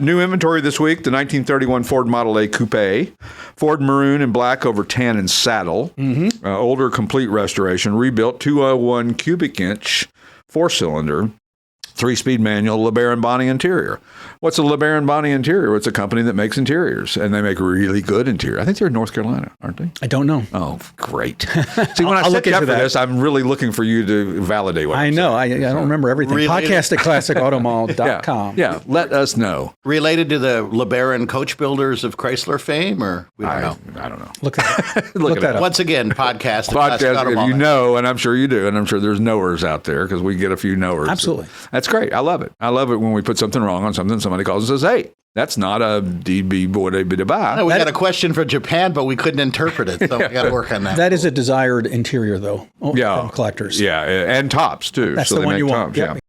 New inventory this week, the 1931 Ford Model A Coupe, Ford Maroon in black over tan and saddle, older complete restoration, rebuilt 201 cubic inch, 4-cylinder, 3-speed manual LeBaron Bonney interior. What's a LeBaron Bonney interior? It's a company that makes interiors, and they make really good interior. I think they're in North Carolina, aren't they? I don't know. Oh, great. See, when I set you up for this, I'm really looking for you to validate what I know. I don't remember everything. Podcast at classicautomall.com. Yeah, let us know. Related to the LeBaron coach builders of Chrysler fame, or we don't know? I don't know. Look that up. Look that up. Once again, podcast at Classic Podcast, Automall. if you know, and I'm sure you do, and I'm sure there's knowers out there because we get a few knowers. Absolutely. That's great. I love it. I love it when we put something wrong on something, somebody calls and says, hey, that's not a DB boy-da-ba-da-ba. No, we got a question for Japan, but we couldn't interpret it, so we got to work on that. That is a desired interior, though, from collectors. Yeah, and tops, too. That's so the they one make you want. tops, Yep. yeah.